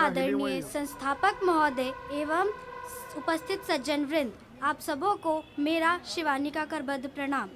आदरणीय संस्थापक महोदय एवं उपस्थित सज्जन वृंद, आप सबों को मेरा शिवानी का करबद्ध प्रणाम।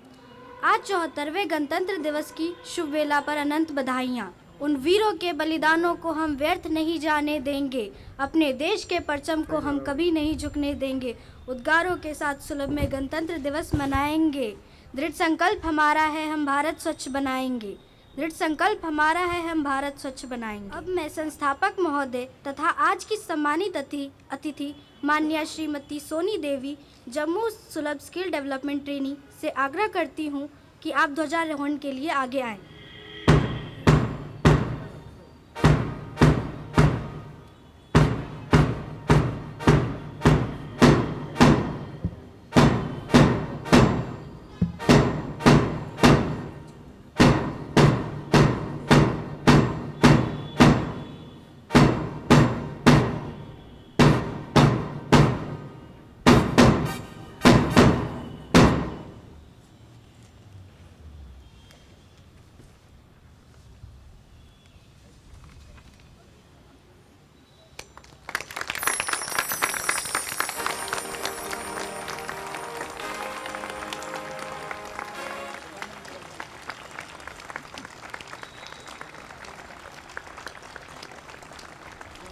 आज 74वें गणतंत्र दिवस की शुभ वेला पर अनंत बधाइयाँ। उन वीरों के बलिदानों को हम व्यर्थ नहीं जाने देंगे, अपने देश के परचम को हम कभी नहीं झुकने देंगे। उद्गारों के साथ सुलभ में गणतंत्र दिवस मनाएंगे। दृढ़ संकल्प हमारा है, हम भारत स्वच्छ बनाएंगे। दृढ़ संकल्प हमारा है, हम भारत स्वच्छ बनाएंगे। अब मैं संस्थापक महोदय तथा आज की सम्मानित अतिथि माननीय श्रीमती सोनी देवी, जम्मू सुलभ स्किल डेवलपमेंट ट्रेनी से आग्रह करती हूँ कि आप ध्वजारोहण के लिए आगे आएं।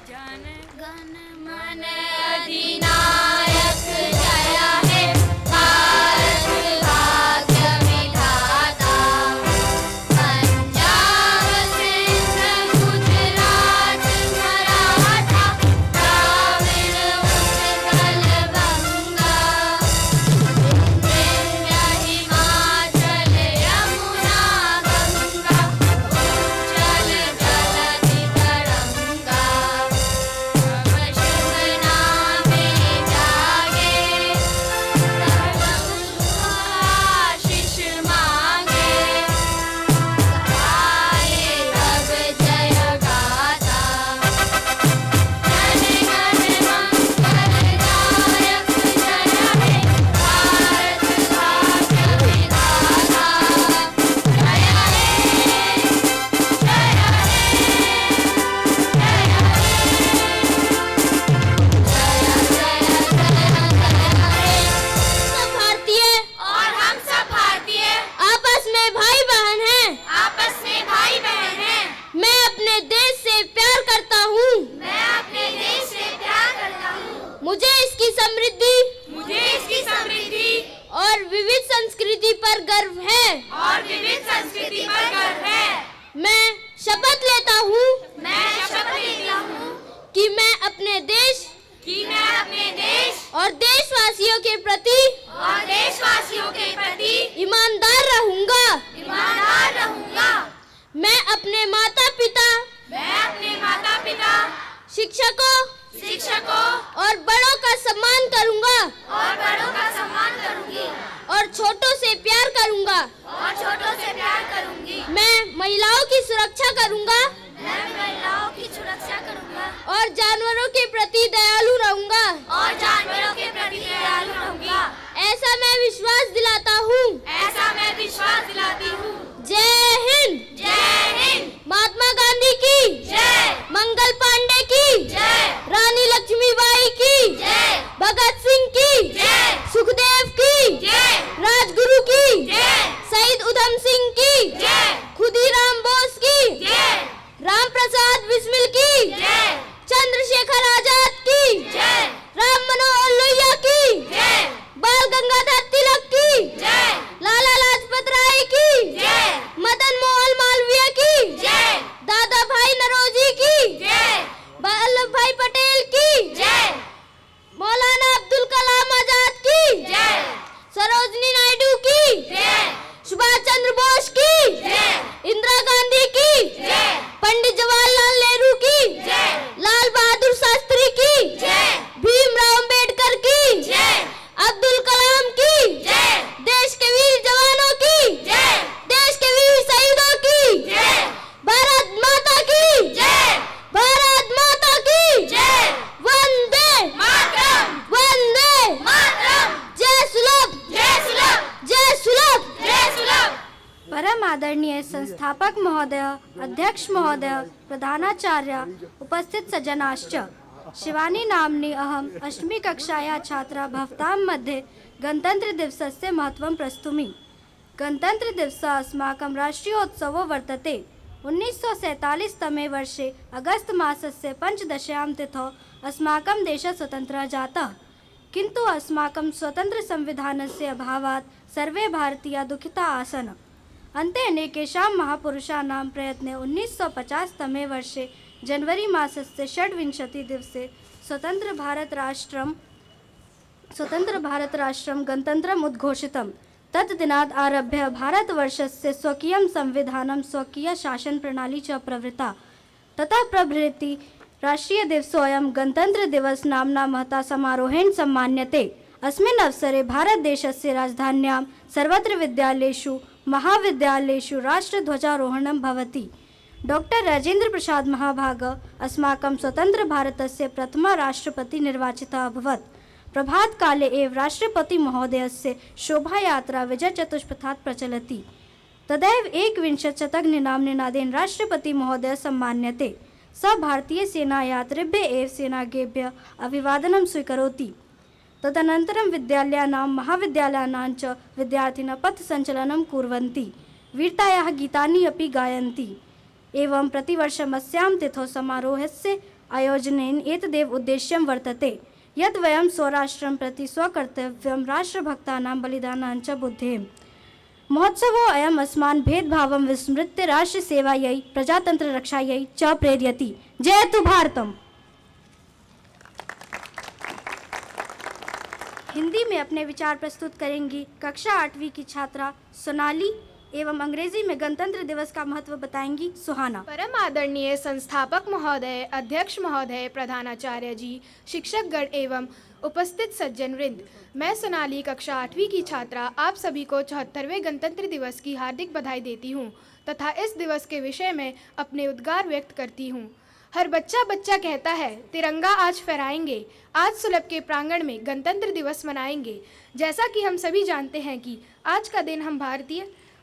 जन गण मन अधिनायक जय हे भारत भाग्य विधाता। पंजाब सिंध गुजरात मराठा द्राविड़ उत्कल बंगा। विंध्य हिमाचल यमुना गंगा उज्जल जलधि तरंगा। और विविध संस्कृति पर गर्व है। मैं शपथ लेता हूँ कि मैं अपने देश और देशवासियों के प्रति ईमानदार रहूँगा। मैं अपने माता पिता शिक्षकों और बड़ों का सम्मान करूँगा और छोटों से प्यार करूँगा। मैं महिलाओं की सुरक्षा करूँगा और जानवरों के प्रति दयालु रहूँगा। ऐसा मैं विश्वास दिलाता हूँ। जय हिंद। महात्मा गांधी की जय। मंगल पांडे की जय। रानी लक्ष्मीबाई की जय। भगत सिंह की जय। सुखदेव की जय। राजगुरु की जय। शहीद उधम सिंह की जय। खुदीराम बोस की जय। आदरणीय संस्थापक महोदय, अध्यक्ष महोदय, प्रधानाचार्य, उपस्थित सज्जनाश्च, शिवानी नाम्नी अहम् 8મી कक्षायाः छात्रा भवतां मध्ये गणतन्त्रदिवसस्य महत्त्वं प्रस्तुमि। गणतन्त्रदिवसः अस्माकं राष्ट्रियोत्सवो वर्तते। 1947 तमे वर्षे अगस्त मासस्य 15 तिथौ अस्माकं देशः स्वतन्त्रः जातः, किन्तु अस्माकं स्वतन्त्रसंविधानस्य अभावात् सर्वे भारतीयाः दुःखिताः आसन्। अन्ते अनेकेषां महापुरुषाणां प्रयत्ने 1950 तमे वर्षे जनवरी मासस्य 26 दिवसे स्वतन्त्रभारतराष्ट्रं गणतन्त्रम् उद्घोषितम्। तत् दिनात् आरभ्य भारतवर्षस्य स्वकीयं संविधानं, स्वकीया शासनप्रणाली च प्रवृत्ता। ततः प्रभृति राष्ट्रियदिवसोऽयं गणतन्त्रदिवस नाम्ना महता समारोहेण सम्मान्यते। अस्मिन् अवसरे भारतदेशस्य राजधान्यां सर्वत्र विद्यालयेषु महाविद्यालयेषु राष्ट्रध्वजारोहणं भवति। डॉक्टर राजेंद्र प्रसाद महाभागः अस्माकं स्वतन्त्रभारतस्य प्रथमः राष्ट्रपतिः निर्वाचितः अभवत्। प्रभातकाले एव राष्ट्रपतिमहोदयस्य शोभायात्रा विजयचतुष्पथात् प्रचलति। तदैव 21 शतघ्निनादेन राष्ट्रपतिमहोदयः सम्मान्यते। स भारतीयसेनायात्रिभ्यः एव सेनाङ्गेभ्यः अभिवादनं स्वीकरोति। तदनन्तरं विद्यालयानां महाविद्यालयानां च विद्यार्थिनः पथसञ्चलनं कुर्वन्ति, वीरतायाः गीतानि अपि गायन्ति। एवं प्रतिवर्षम् अस्यां तिथौ समारोहस्य आयोजनेन एतदेव उद्देश्यं वर्तते यत् वयं स्वराष्ट्रं प्रति स्वकर्तव्यं, राष्ट्रभक्तानां बलिदानां च बुद्धेम। महोत्सवोऽयम् अस्मान् भेदभावं विस्मृत्य राष्ट्रसेवायै, प्रजातन्त्ररक्षायै च प्रेरयति। जयतु भारतम्। हिंदी में अपने विचार प्रस्तुत करेंगी कक्षा 8वीं की छात्रा सोनाली एवं अंग्रेजी में गणतंत्र दिवस का महत्व बताएंगी सुहाना। परम आदरणीय संस्थापक महोदय, अध्यक्ष महोदय, प्रधानाचार्य जी, शिक्षकगण एवं उपस्थित सज्जन वृंद, मैं सोनाली कक्षा 8वीं की छात्रा आप सभी को 74वें गणतंत्र दिवस की हार्दिक बधाई देती हूँ तथा इस दिवस के विषय में अपने उद्गार व्यक्त करती हूँ। हर बच्चा कहता है तिरंगा आज फहराएंगे, आज सुलभ के प्रांगण में गणतंत्र दिवस मनाएंगे। जैसा कि हम सभी जानते हैं कि आज का दिन हम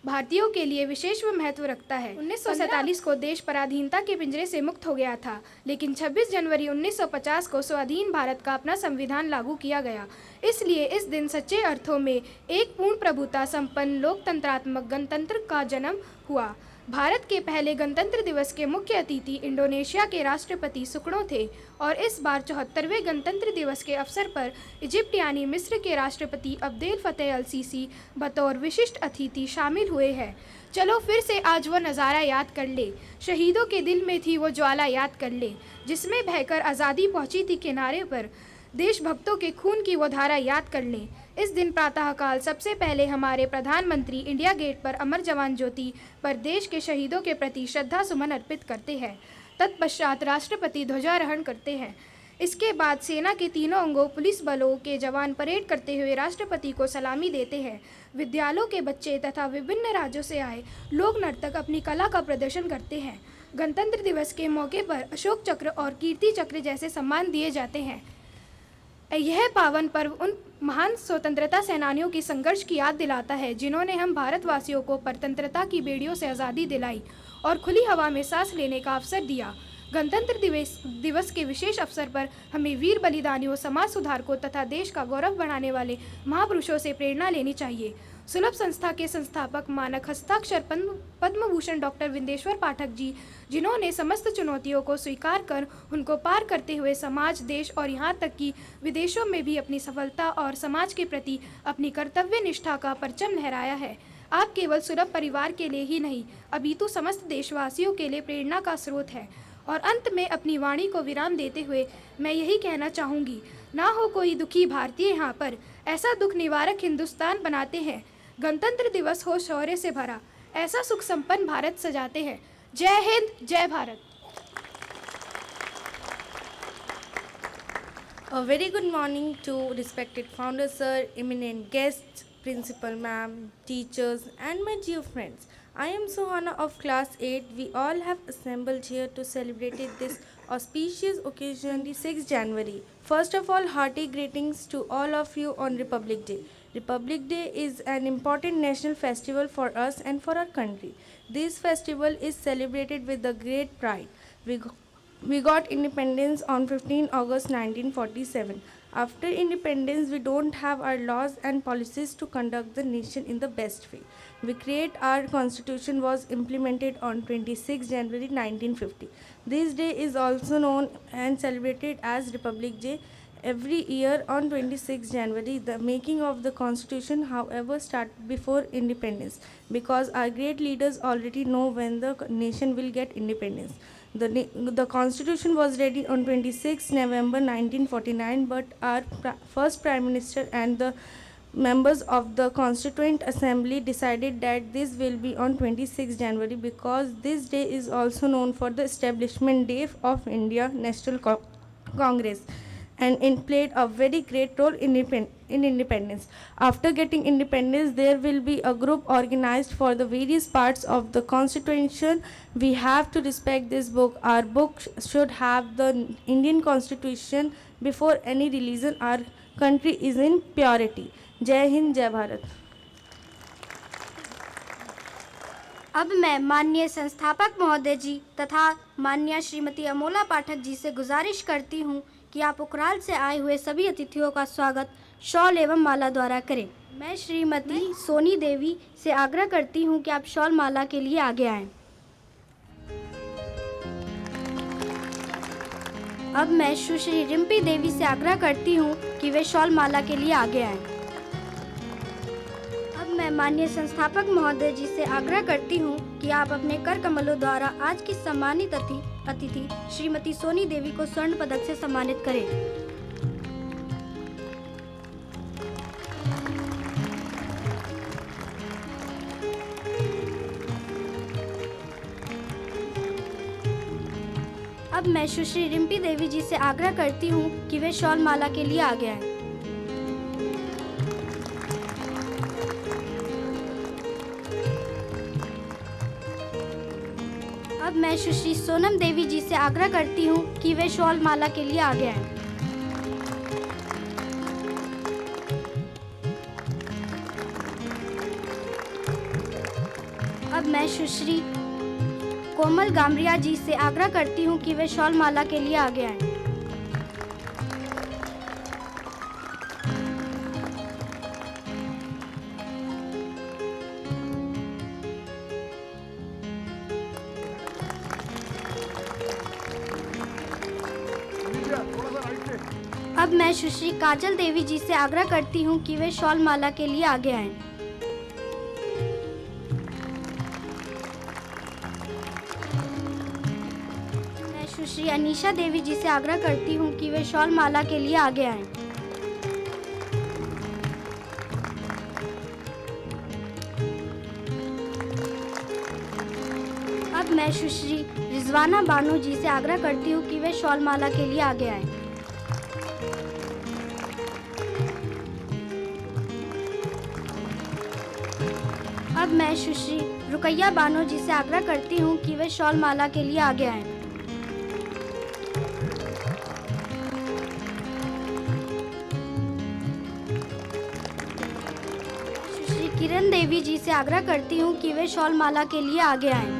भारतीयों के लिए विशेष महत्व रखता है। 1947 को देश पराधीनता के पिंजरे से मुक्त हो गया था, लेकिन 26 जनवरी 1950 को स्वाधीन भारत का अपना संविधान लागू किया गया। इसलिए इस दिन सच्चे अर्थों में एक पूर्ण प्रभुता संपन्न लोकतंत्रात्मक गणतंत्र का जन्म हुआ। भारत के पहले गणतंत्र दिवस के मुख्य अतिथि इंडोनेशिया के राष्ट्रपति सुकर्णो थे और इस बार 74वें गणतंत्र दिवस के अवसर पर इजिप्ट यानी मिस्र के राष्ट्रपति अब्देल फतेह अल सीसी बतौर विशिष्ट अतिथि शामिल हुए हैं। चलो फिर से आज वो नज़ारा याद कर ले, शहीदों के दिल में थी वो ज्वाला याद कर ले, जिसमें बहकर आज़ादी पहुंची थी किनारे पर, देशभक्तों के खून की वो धारा याद कर लें। इस दिन प्रातःकाल सबसे पहले हमारे प्रधानमंत्री इंडिया गेट पर अमर जवान ज्योति पर देश के शहीदों के प्रति श्रद्धा सुमन अर्पित करते हैं। तत्पश्चात राष्ट्रपति ध्वजारोहण करते हैं। इसके बाद सेना के तीनों अंगों पुलिस बलों के जवान परेड करते हुए राष्ट्रपति को सलामी देते हैं। विद्यालयों के बच्चे तथा विभिन्न राज्यों से आए लोक नर्तक अपनी कला का प्रदर्शन करते हैं। गणतंत्र दिवस के मौके पर अशोक चक्र और कीर्ति चक्र जैसे सम्मान दिए जाते हैं। यह पावन पर्व उन महान स्वतंत्रता सेनानियों की संघर्ष की याद दिलाता है जिन्होंने हम भारतवासियों को परतंत्रता की बेड़ियों से आज़ादी दिलाई और खुली हवा में सांस लेने का अवसर दिया। गणतंत्र दिवस के विशेष अवसर पर हमें वीर बलिदानियों, समाज सुधारकों तथा देश का गौरव बढ़ाने वाले महापुरुषों से प्रेरणा लेनी चाहिए। सुलभ संस्था के संस्थापक मानक हस्ताक्षर पद्म भूषण डॉक्टर विंदेश्वर पाठक जी, जिन्होंने समस्त चुनौतियों को स्वीकार कर उनको पार करते हुए समाज, देश और यहाँ तक कि विदेशों में भी अपनी सफलता और समाज के प्रति अपनी कर्तव्य निष्ठा का परचम लहराया है। आप केवल सुलभ परिवार के लिए ही नहीं अपितु समस्त देशवासियों के लिए प्रेरणा का स्रोत है। और अंत में अपनी वाणी को विराम देते हुए मैं यही कहना चाहूँगी, ना हो कोई दुखी भारतीय यहाँ पर, ऐसा दुख निवारक हिंदुस्तान बनाते हैं। गणतंत्र दिवस हो शौर्य से भरा, ऐसा सुख संपन्न भारत सजाते हैं। जय हिंद, जय Bharat. A very good morning to respected founder sir, eminent guests, principal ma'am, teachers and my dear friends. I am Suhana of class 8. We all have assembled here to celebrate this auspicious occasion, 26 January. First of all, hearty greetings to all of you on Republic Day. Republic Day is an important national festival for us and for our country. This festival is celebrated with a great pride. We got independence on 15 August 1947. After independence, we don't have our laws and policies to conduct the nation in the best way. We create our constitution was implemented on 26 January 1950. This day is also known and celebrated as Republic Day. Every year on 26 January, the making of the constitution, however, started before independence because our great leaders already know when the nation will get independence. The constitution was ready on 26 November 1949, but our first prime minister and the members of the Constituent Assembly decided that this will be on 26 January because this day is also known for the establishment day of India National Congress, and it played a very great role in independence. After getting independence, there will be a group organized for the various parts of the constitution. We have to respect this book. Our book should have the Indian constitution before any religion. Our country is in purity. जय हिंद, जय भारत. अब मैं माननीय संस्थापक महोदय जी तथा माननीय श्रीमती अमोला पाठक जी से गुजारिश करती हूँ कि आप उकराल से आए हुए सभी अतिथियों का स्वागत शॉल एवं माला द्वारा करें. मैं श्रीमती सोनी देवी से आग्रह करती हूँ कि आप शॉल माला के लिए आगे आएं. अब मैं सुश्री रिम्पी देवी से आग्रह करती हूँ कि वे शॉल माला के लिए आगे आएं. मैं माननीय संस्थापक महोदय जी से आग्रह करती हूँ कि आप अपने कर कमलों द्वारा आज की सम्मानित अतिथि श्रीमती सोनी देवी को स्वर्ण पदक से सम्मानित करें. अब मैं सुश्री रिम्पी देवी जी से आग्रह करती हूँ कि वे शॉल माला के लिए आगे आएं. अब मैं सुश्री सोनम देवी जी से आग्रह करती हूँ कि वे शॉल माला के लिए आगे आएं. अब मैं सुश्री कोमल गामरिया जी से आग्रह करती हूँ कि वे शॉल माला के लिए आगे आएं. अब मैं सुश्री काजल देवी जी से आग्रह करती हूँ कि वे शॉल माला के लिए आगे आएं. मैं सुश्री अनीशा देवी जी से आग्रह करती हूँ कि वे शॉल माला के लिए आगे आएं. अब मैं सुश्री रिजवाना बानो जी से आग्रह करती हूँ कि वे शॉल माला के लिए आगे आएं. अब मैं सुश्री रुकैया बानो जी से आग्रह करती हूँ कि वे शॉल माला के लिए आगे आएं. सुश्री किरण देवी जी से आग्रह करती हूँ कि वे शॉल माला के लिए आगे आएं.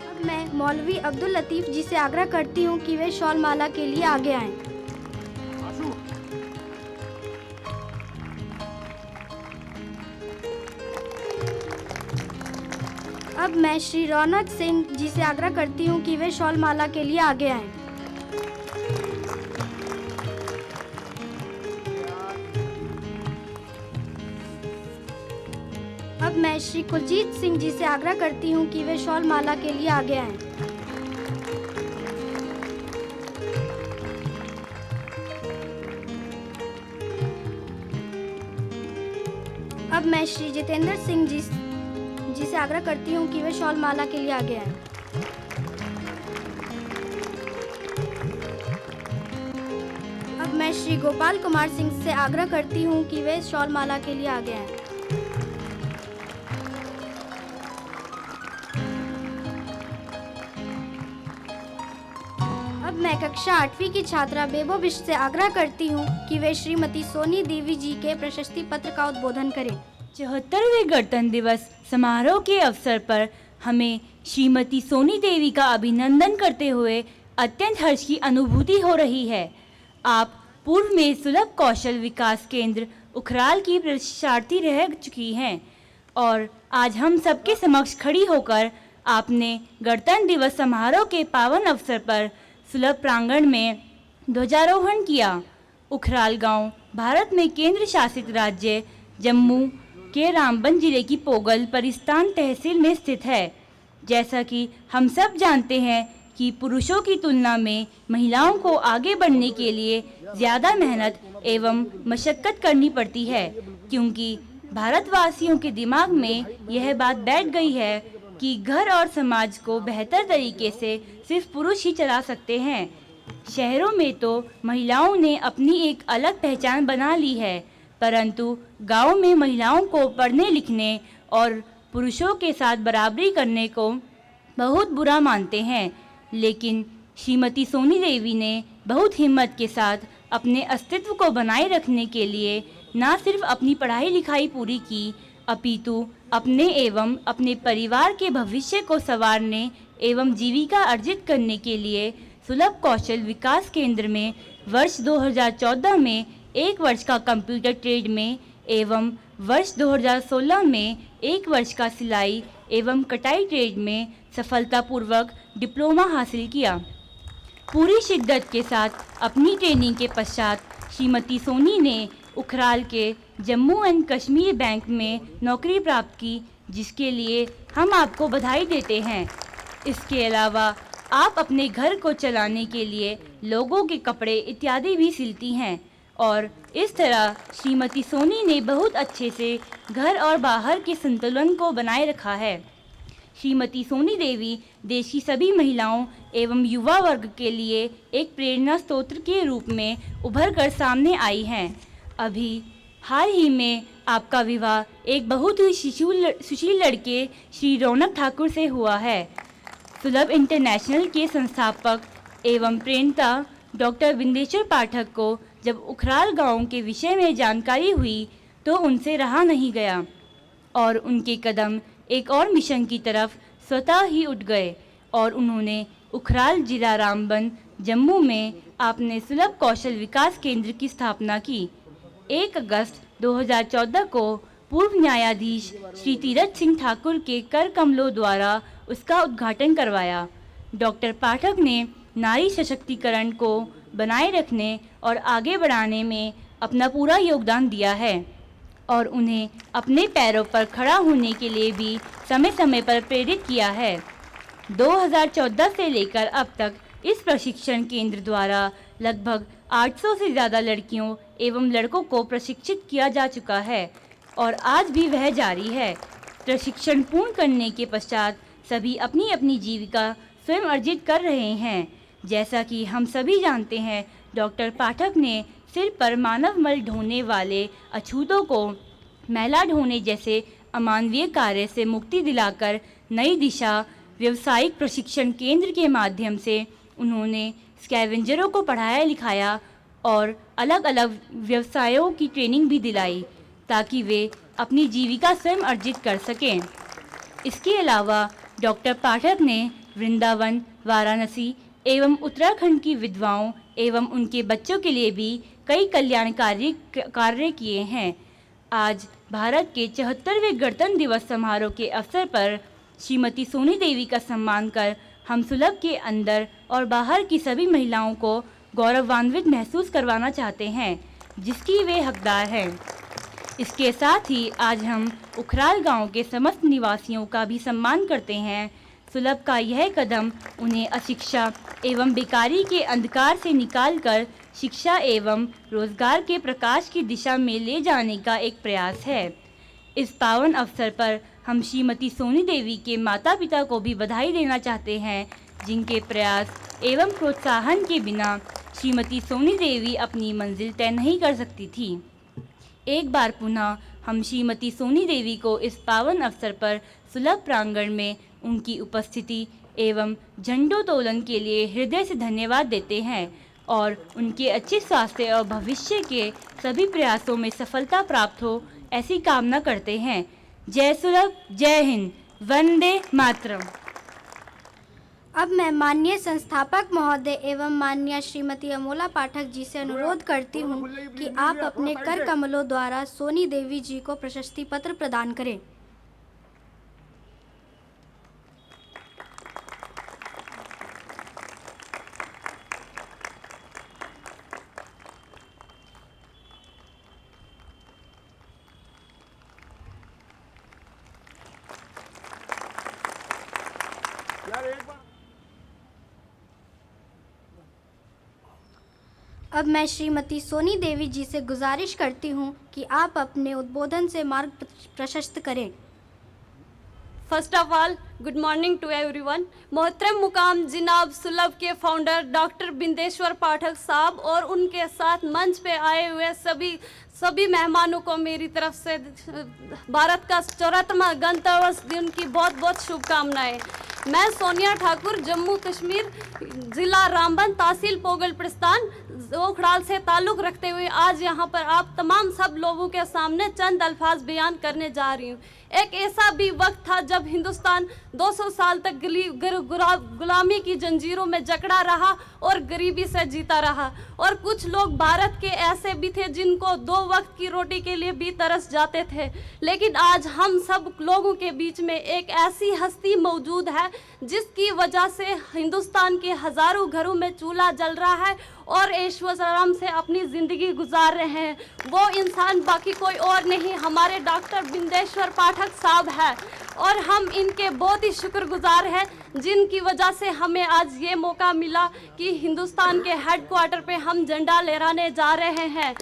अब मैं मौलवी अब्दुल लतीफ जी से आग्रह करती हूँ कि वे शॉल माला के लिए आगे आएं. अब मैं श्री रौनक सिंह जी से आग्रह करती हूँ कि वे शॉल माला के लिए आगे आएं. अब मैं श्री कुलजीत सिंह जी से आग्रह करती हूँ कि वे शॉल माला के लिए आगे आएं. अब मैं श्री जितेंद्र सिंह जी से आग्रह करती हूँ कि वे शॉल माला के लिए आगे आएं. अब मैं श्री गोपाल कुमार सिंह से आग्रह करती हूँ कि वे शॉल माला के लिए आगे आएं. अब मैं कक्षा 8वीं की छात्रा बेबो बिष्ट से आग्रह करती हूँ कि वे श्रीमती सोनी देवी जी के प्रशस्ति पत्र का उद्बोधन करें। 74वें गणतंत्र दिवस समारोह के अवसर पर हमें श्रीमती सोनी देवी का अभिनंदन करते हुए अत्यंत हर्ष की अनुभूति हो रही है। आप पूर्व में सुलभ कौशल विकास केंद्र उखराल की प्रशिक्षार्थी रह चुकी हैं और आज हम सबके समक्ष खड़ी होकर आपने गणतंत्र दिवस समारोह के पावन अवसर पर सुलभ प्रांगण में ध्वजारोहण किया। उखराल गांव भारत में केंद्र शासित राज्य जम्मू के रामबन जिले की पोगल परिस्तान तहसील में स्थित है। जैसा कि हम सब जानते हैं कि पुरुषों की तुलना में महिलाओं को आगे बढ़ने के लिए ज़्यादा मेहनत एवं मशक्क़त करनी पड़ती है, क्योंकि भारतवासियों के दिमाग में यह बात बैठ गई है कि घर और समाज को बेहतर तरीके से सिर्फ पुरुष ही चला सकते हैं। शहरों में तो महिलाओं ने अपनी एक अलग पहचान बना ली है, परंतु गांव में महिलाओं को पढ़ने लिखने और पुरुषों के साथ बराबरी करने को बहुत बुरा मानते हैं। लेकिन श्रीमती सोनी देवी ने बहुत हिम्मत के साथ अपने अस्तित्व को बनाए रखने के लिए न सिर्फ अपनी पढ़ाई लिखाई पूरी की, अपितु अपने एवं अपने परिवार के भविष्य को संवारने एवं जीविका अर्जित करने के लिए सुलभ कौशल विकास केंद्र में वर्ष 2014 में 1 वर्ष का कंप्यूटर ट्रेड में एवं वर्ष 2016 में 1 वर्ष का सिलाई एवं कटाई ट्रेड में सफलतापूर्वक डिप्लोमा हासिल किया। पूरी शिद्दत के साथ अपनी ट्रेनिंग के पश्चात श्रीमती सोनी ने उखराल के जम्मू एंड कश्मीर बैंक में नौकरी प्राप्त की, जिसके लिए हम आपको बधाई देते हैं। इसके अलावा आप अपने घर को चलाने के लिए लोगों के कपड़े इत्यादि भी सिलती हैं और इस तरह श्रीमती सोनी ने बहुत अच्छे से घर और बाहर के संतुलन को बनाए रखा है। श्रीमती सोनी देवी देश की सभी महिलाओं एवं युवा वर्ग के लिए एक प्रेरणा स्रोत के रूप में उभर कर सामने आई हैं। अभी हाल ही में आपका विवाह एक बहुत ही सुशील लड़के श्री रौनक ठाकुर से हुआ है। सुलभ इंटरनेशनल के संस्थापक एवं प्रेरणा डॉक्टर विंदेश्वर पाठक को जब उखराल गांव के विषय में जानकारी हुई तो उनसे रहा नहीं गया और उनके कदम एक और मिशन की तरफ स्वतः ही उठ गए और उन्होंने उखराल जिला रामबन जम्मू में आपने सुलभ कौशल विकास केंद्र की स्थापना की। 1 अगस्त 2014 को पूर्व न्यायाधीश श्री तीरथ सिंह ठाकुर के कर कमलों द्वारा उसका उद्घाटन करवाया। डॉक्टर पाठक ने नारी सशक्तिकरण को बनाए रखने और आगे बढ़ाने में अपना पूरा योगदान दिया है और उन्हें अपने पैरों पर खड़ा होने के लिए भी समय समय पर प्रेरित किया है। 2014 से लेकर अब तक इस प्रशिक्षण केंद्र द्वारा लगभग 800 से ज़्यादा लड़कियों एवं लड़कों को प्रशिक्षित किया जा चुका है और आज भी वह जारी है। प्रशिक्षण पूर्ण करने के पश्चात सभी अपनी अपनी जीविका स्वयं अर्जित कर रहे हैं। जैसा कि हम सभी जानते हैं, डॉक्टर पाठक ने सिर पर मानव मल ढोने वाले अछूतों को मैला ढोने जैसे अमानवीय कार्य से मुक्ति दिलाकर नई दिशा व्यवसायिक प्रशिक्षण केंद्र के माध्यम से उन्होंने स्कैवेंजरों को पढ़ाया लिखाया और अलग अलग व्यवसायों की ट्रेनिंग भी दिलाई ताकि वे अपनी जीविका स्वयं अर्जित कर सकें। इसके अलावा डॉक्टर पाठक ने वृंदावन, वाराणसी एवं उत्तराखंड की विधवाओं एवं उनके बच्चों के लिए भी कई कल्याणकारी कार्य किए हैं। आज भारत के 74वें गणतंत्र दिवस समारोह के अवसर पर श्रीमती सोनी देवी का सम्मान कर हम सुलभ के अंदर और बाहर की सभी महिलाओं को गौरवान्वित महसूस करवाना चाहते हैं, जिसकी वे हकदार हैं। इसके साथ ही आज हम उखराल गांव के समस्त निवासियों का भी सम्मान करते हैं। सुलभ का यह कदम उन्हें अशिक्षा एवं बेकारी के अंधकार से निकालकर शिक्षा एवं रोजगार के प्रकाश की दिशा में ले जाने का एक प्रयास है। इस पावन अवसर पर हम श्रीमती सोनी देवी के माता पिता को भी बधाई देना चाहते हैं, जिनके प्रयास एवं प्रोत्साहन के बिना श्रीमती सोनी देवी अपनी मंजिल तय नहीं कर सकती थी। एक बार पुनः हम श्रीमती सोनी देवी को इस पावन अवसर पर सुलभ प्रांगण में उनकी उपस्थिति एवं झंडोत्तोलन के लिए हृदय से धन्यवाद देते हैं और उनके अच्छे स्वास्थ्य और भविष्य के सभी प्रयासों में सफलता प्राप्त हो ऐसी कामना करते हैं। जय सुलभ, जय हिंद, वंदे मातरम। अब मैं माननीय संस्थापक महोदय एवं माननीय श्रीमती अमोला पाठक जी से अनुरोध करती हूँ कि आप अपने कर कमलों द्वारा सोनी देवी जी को प्रशस्ति पत्र प्रदान करें। अब मैं श्रीमती सोनी देवी जी से गुजारिश करती हूँ कि आप अपने उद्बोधन से मार्ग प्रशस्त करें। First of all good morning to everyone. मोहतरम मुकाम जिनाब सुलभ के फाउंडर डॉक्टर बिंदेश्वर पाठक साहब और उनके साथ मंच पे आए हुए सभी मेहमानों को मेरी तरफ से भारत का 74वां गणतंत्र दिन की बहुत बहुत शुभकामनाएं। मैं सोनिया ठाकुर जम्मू कश्मीर ज़िला रामबन तहसील पोगल प्रस्थान ओखड़ाल से ताल्लुक़ रखते हुए आज यहाँ पर आप तमाम सब लोगों के सामने चंद अल्फाज बयान करने जा रही हूँ। एक ऐसा भी वक्त था जब हिंदुस्तान 200 साल तक गुलामी की जंजीरों में जकड़ा रहा और गरीबी से जीता रहा, और कुछ लोग भारत के ऐसे भी थे जिनको 2 वक्त की रोटी के लिए भी तरस जाते थे। लेकिन आज हम सब लोगों के बीच में एक ऐसी हस्ती मौजूद है जिसकी वजह से हिंदुस्तान के हज़ारों घरों में चूल्हा जल रहा है और ऐशो आराम से अपनी ज़िंदगी गुजार रहे हैं। वो इंसान बाकी कोई और नहीं, हमारे डॉक्टर बिंदेश्वर पाठक साहब है, और हम इनके बहुत ही शुक्रगुजार हैं जिनकी वजह से हमें आज ये मौका मिला कि हिंदुस्तान के हेडक्वार्टर पे हम झंडा लहराने जा रहे हैं।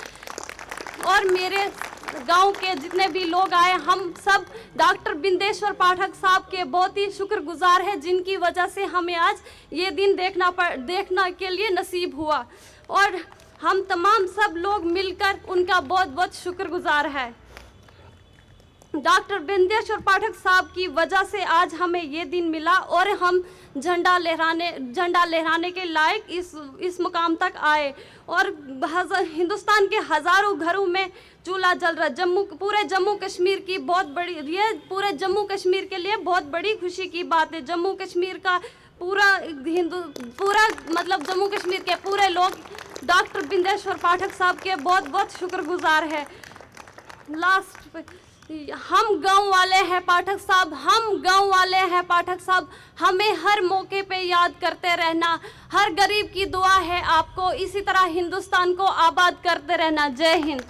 और मेरे गांव के जितने भी लोग आए, हम सब डॉक्टर बिंदेश्वर पाठक साहब के बहुत ही शुक्रगुजार हैं जिनकी वजह से हमें आज ये दिन देखना के लिए नसीब हुआ, और हम तमाम सब लोग मिलकर उनका बहुत बहुत शुक्रगुजार है। डॉक्टर बिंदेश्वर पाठक साहब की वजह से आज हमें ये दिन मिला और हम झंडा लहराने के लायक इस मुकाम तक आए, और हिंदुस्तान के हज़ारों घरों में चूल्हा जल रहा। पूरे जम्मू कश्मीर की पूरे जम्मू कश्मीर के लिए बहुत बड़ी खुशी की बात है। जम्मू कश्मीर का पूरा मतलब जम्मू कश्मीर के पूरे लोग डॉक्टर बिंदेश्वर पाठक साहब के बहुत बहुत शुक्रगुजार है। हम गांव वाले हैं पाठक साहब, हमें हर मौके पे याद करते रहना। हर गरीब की दुआ है आपको, इसी तरह हिंदुस्तान को आबाद करते रहना। जय हिंद।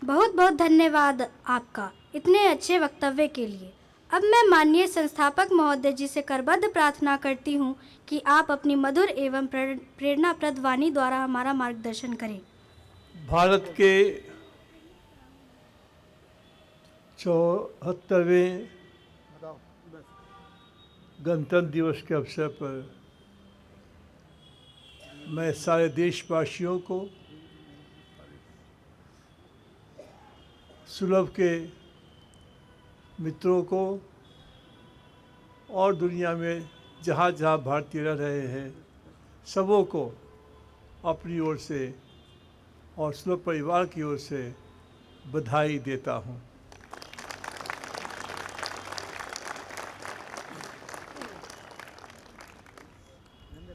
बहुत बहुत धन्यवाद आपका इतने अच्छे वक्तव्य के लिए। अब मैं माननीय संस्थापक महोदय जी से करबद्ध प्रार्थना करती हूँ कि आप अपनी मधुर एवं प्रेरणाप्रद वाणी द्वारा हमारा मार्गदर्शन करें। भारत के 74वें गणतंत्र दिवस के अवसर पर मैं सारे देशवासियों को सुलभ के मित्रों को और दुनिया में जहाँ जहाँ भारतीय रह रहे हैं सबों को अपनी ओर से और सुलभ परिवार की ओर से बधाई देता हूँ।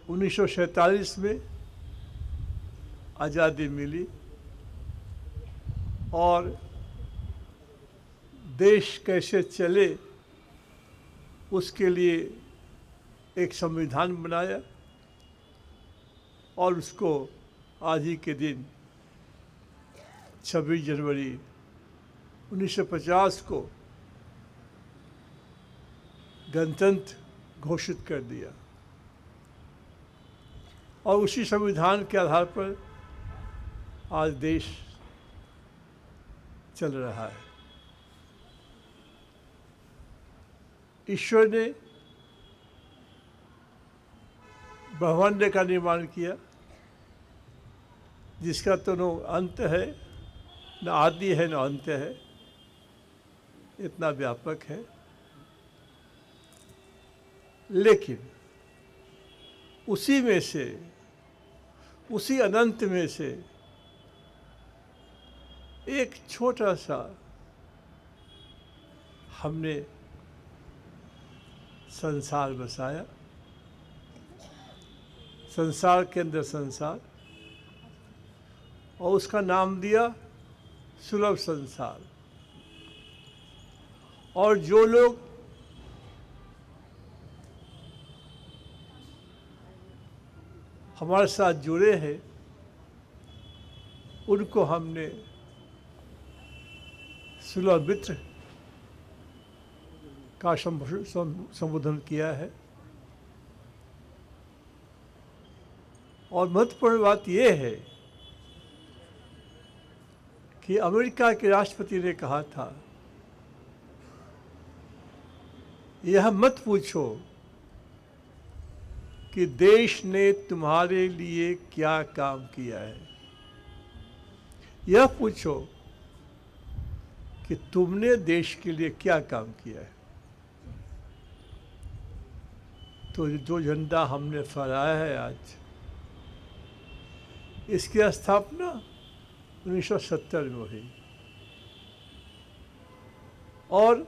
उन्नीस सौ 47 में आज़ादी मिली और देश कैसे चले उसके लिए एक संविधान बनाया, और उसको आज ही के दिन 26 जनवरी 1950 को गणतंत्र घोषित कर दिया, और उसी संविधान के आधार पर आज देश चल रहा है। ईश्वर ने ब्रह्मांड का निर्माण किया जिसका तो न अंत है, न आदि है, न अंत है, इतना व्यापक है, लेकिन उसी में से, उसी अनंत में से एक छोटा सा हमने संसार बसाया, संसार के अंदर संसार, और उसका नाम दिया सुलभ संसार। और जो लोग हमारे साथ जुड़े हैं उनको हमने सुलभ मित्र का संबोधन किया है। और महत्वपूर्ण बात यह है कि अमेरिका के राष्ट्रपति ने कहा था, यह मत पूछो कि देश ने तुम्हारे लिए क्या काम किया है, यह पूछो कि तुमने देश के लिए क्या काम किया है। तो जो झंडा हमने फहराया है आज, इसकी स्थापना 1970 में हुई और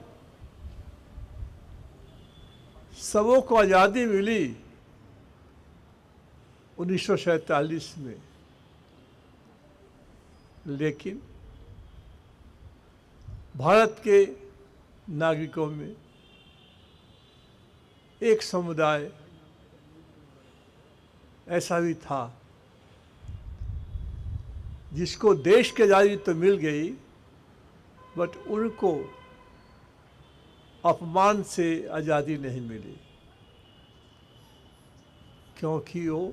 सबों को आज़ादी मिली 1947 में, लेकिन भारत के नागरिकों में एक समुदाय ऐसा भी था जिसको देश की आज़ादी तो मिल गई, बट उनको अपमान से आज़ादी नहीं मिली, क्योंकि वो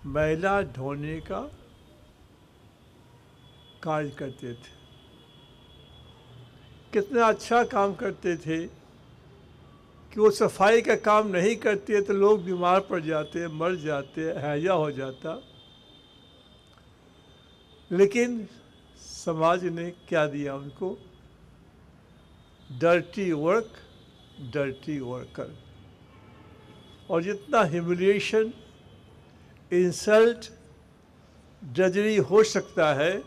मैला ढोने का कार्य करते थे। कितना अच्छा काम करते थे कि वो सफाई का काम नहीं करते तो लोग बीमार पड़ जाते, मर जाते, हैजा हो जाता। लेकिन समाज ने क्या दिया उनको? Dirty work, dirty worker. और जितना ह्यूमिलिएशन, इंसल्ट, ड्रजरी हो सकता है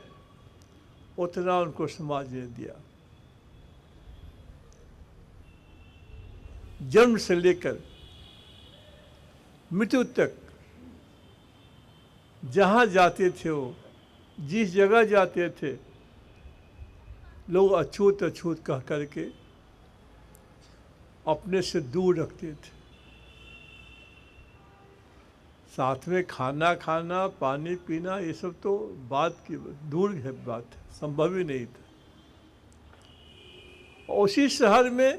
उतना उनको समाज ने दिया। जन्म से लेकर मृत्यु तक जहाँ जाते थे, वो जिस जगह जाते थे, लोग अछूत अछूत कह करके अपने से दूर रखते थे। साथ में खाना खाना, पानी पीना, ये सब तो बात की दूर है, बात संभव ही नहीं था। उसी शहर में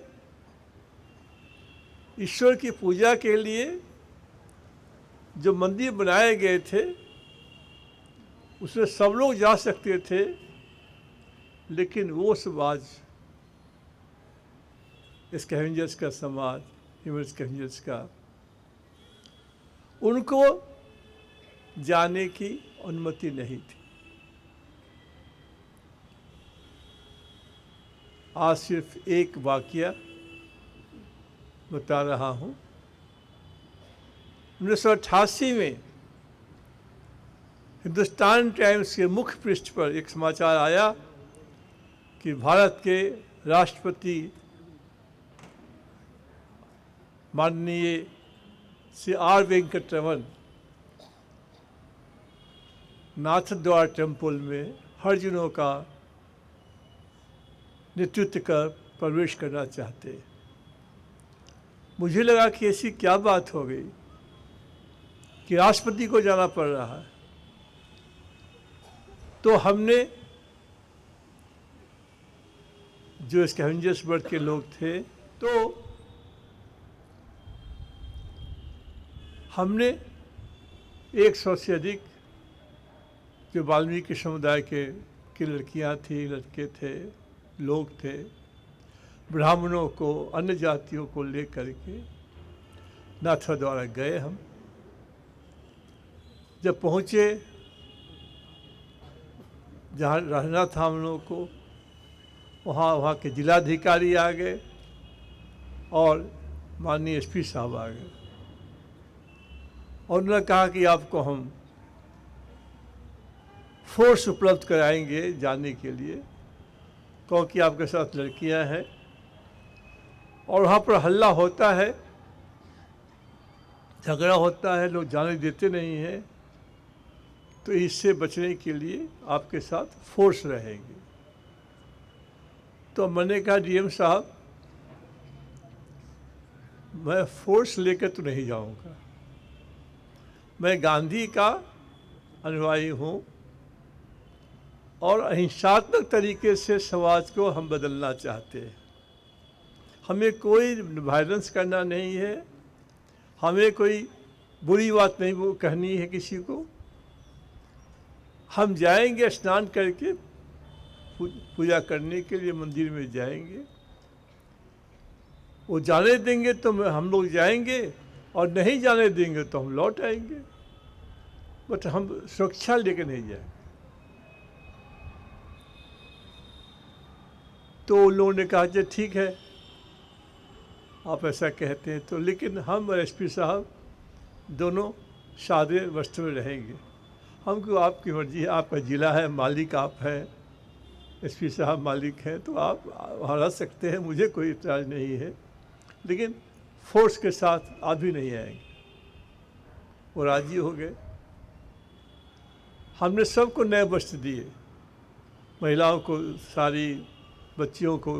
ईश्वर की पूजा के लिए जो मंदिर बनाए गए थे उसमें सब लोग जा सकते थे, लेकिन वो समाज, स्कैवेंजर्स का समाज, ह्यूमन स्कैवेंजर्स का, उनको जाने की अनुमति नहीं थी। आज सिर्फ एक वाकया बता रहा हूँ। 1988 में हिंदुस्तान टाइम्स के मुख्य पृष्ठ पर एक समाचार आया कि भारत के राष्ट्रपति माननीय श्री आर वेंकटरमन नाथद्वार टेम्पल में हरिजनों का नेतृत्व कर प्रवेश करना चाहते हैं। मुझे लगा कि ऐसी क्या बात हो गई कि राष्ट्रपति को जाना पड़ रहा है। तो हमने, जो स्कैवेंजर्स वर्ग के लोग थे, तो हमने 100 से अधिक जो वाल्मीकि समुदाय की लड़कियां थी, लड़के थे, लोग थे, ब्राह्मणों को, अन्य जातियों को लेकर के नाथद्वारा गए। हम जब पहुँचे जहाँ रहना था हम लोगों को, वहाँ के जिलाधिकारी आ गए और माननीय एसपी साहब आ गए और उन्होंने कहा कि आपको हम फोर्स उपलब्ध कराएंगे जाने के लिए, क्योंकि आपके साथ लड़कियां हैं और वहाँ पर हल्ला होता है, झगड़ा होता है, लोग जाने देते नहीं हैं, तो इससे बचने के लिए आपके साथ फोर्स रहेंगे। तो मैंने कहा डीएम साहब, मैं फोर्स लेकर तो नहीं जाऊंगा, मैं गांधी का अनुयायी हूँ और अहिंसात्मक तरीके से समाज को हम बदलना चाहते हैं। हमें कोई वायलेंस करना नहीं है, हमें कोई बुरी बात नहीं वो कहनी है किसी को। हम जाएंगे स्नान करके पूजा करने के लिए मंदिर में जाएंगे, वो जाने देंगे तो हम लोग जाएंगे और नहीं जाने देंगे तो हम लौट आएंगे, बट हम सुरक्षा लेके नहीं जाएंगे। तो उन लोगों ने कहा कि ठीक है आप ऐसा कहते हैं तो, लेकिन हम और एसपी साहब दोनों सादे वस्त्र में रहेंगे। हमको आपकी मर्जी है, आपका ज़िला है, मालिक आप हैं, एसपी साहब मालिक हैं, तो आप वहाँ रह सकते हैं, मुझे कोई इतराज़ नहीं है, लेकिन फोर्स के साथ आप भी नहीं आएंगे। वो राजी हो गए। हमने सबको नए वस्त्र दिए, महिलाओं को साड़ी, बच्चियों को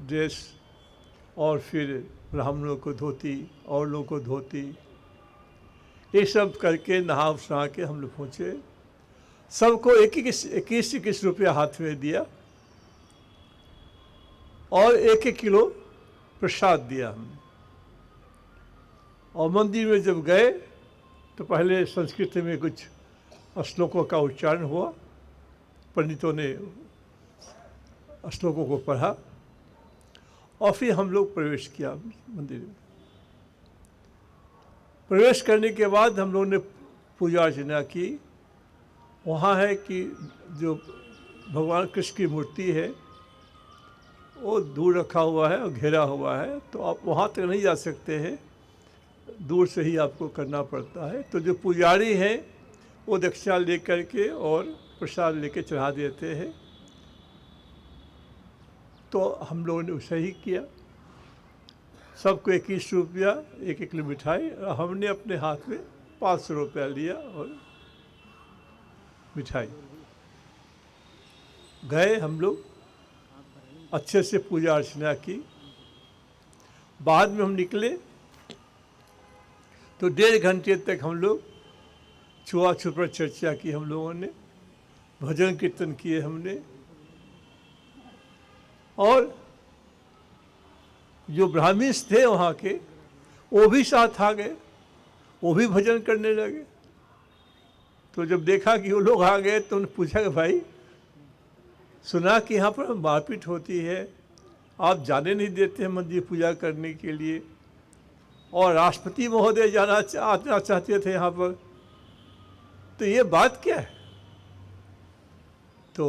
ड्रेस और फिर ब्राह्मणों को धोती और लोगों को धोती, ये सब करके नहा सुहा के हम लोग पहुँचे। सबको 21 रुपया हाथ में दिया और 1-1 किलो प्रसाद दिया हमने। और मंदिर में जब गए तो पहले संस्कृत में कुछ श्लोकों का उच्चारण हुआ, पंडितों ने श्लोकों को पढ़ा और फिर हम लोग प्रवेश किया मंदिर में। प्रवेश करने के बाद हम लोगों ने पूजा अर्चना की। वहाँ है कि जो भगवान कृष्ण की मूर्ति है वो दूर रखा हुआ है और घेरा हुआ है, तो आप वहाँ तक नहीं जा सकते हैं, दूर से ही आपको करना पड़ता है। तो जो पुजारी हैं वो दक्षिणा ले करके और प्रसाद लेके चढ़ा देते हैं। तो हम लोगों ने वैसे ही किया, सबको 21 रुपया 1-1 किलो मिठाई, और हमने अपने हाथ में 500 रुपया लिया और मिठाई। गए हम लोग, अच्छे से पूजा अर्चना की। बाद में हम निकले तो 1.5 घंटे तक हम लोग छुआछूत पर चर्चा की, हम लोगों ने भजन कीर्तन किए हमने, और जो ब्राह्मण थे वहाँ के वो भी साथ आ गए, वो भी भजन करने लगे। तो जब देखा कि वो लोग आ गए तो उन्होंने पूछा कि भाई सुना कि यहाँ पर मारपीट होती है, आप जाने नहीं देते हैं मंदिर पूजा करने के लिए, और राष्ट्रपति महोदय आना चाहते थे यहाँ पर, तो ये बात क्या है? तो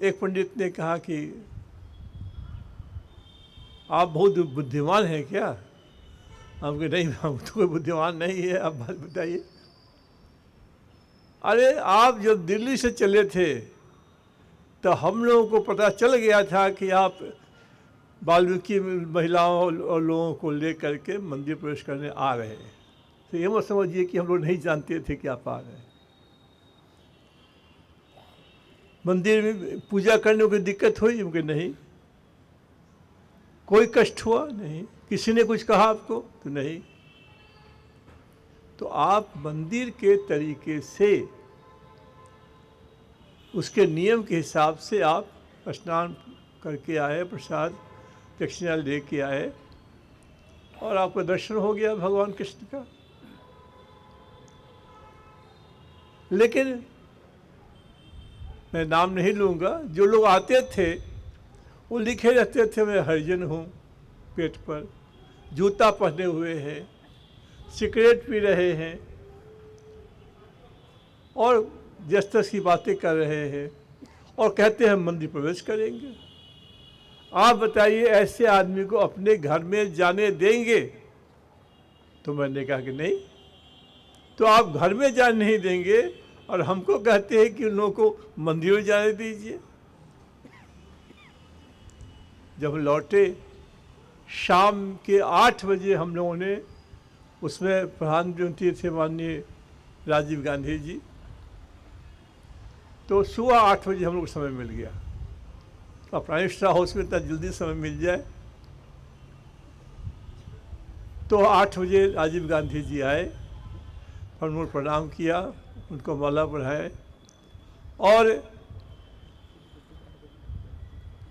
एक पंडित ने कहा कि आप बहुत बुद्धिमान हैं क्या? हम कहे नहीं, हम तो कोई बुद्धिमान नहीं है, आप बात बताइए। अरे आप जब दिल्ली से चले थे तो हम लोगों को पता चल गया था कि आप वाल्मीकि महिलाओं और लोगों को ले करके मंदिर प्रवेश करने आ रहे हैं, तो ये मत समझिए कि हम लोग नहीं जानते थे कि आप आ रहे हैं। मंदिर में पूजा करने में कोई दिक्कत हुई? उनके नहीं। कोई कष्ट हुआ? नहीं। किसी ने कुछ कहा आपको? तो नहीं। तो आप मंदिर के तरीके से, उसके नियम के हिसाब से आप स्नान करके आए, प्रसाद दक्षिणा लेके आए, और आपका दर्शन हो गया भगवान कृष्ण का। लेकिन मैं नाम नहीं लूँगा, जो लोग आते थे वो लिखे रहते थे मैं हरिजन हूँ, पेट पर जूता पहने हुए हैं, सिगरेट पी रहे हैं और जस तस की बातें कर रहे हैं, और कहते हैं मंदिर प्रवेश करेंगे। आप बताइए ऐसे आदमी को अपने घर में जाने देंगे? तो मैंने कहा कि नहीं। तो आप घर में जाने नहीं देंगे और हमको कहते हैं कि उन लोगों को मंदिर में जाने दीजिए। जब लौटे शाम के 8 बजे हम लोगों ने, उसमें प्रधानमंत्री थे माननीय राजीव गांधी जी, तो सुबह 8 बजे हम लोग को समय मिल गया। अब प्राइम मिनिस्टर हाउस में इतना जल्दी समय मिल जाए, तो 8 बजे राजीव गांधी जी आए, हम लोग प्रणाम किया, उनको माला पहनाए और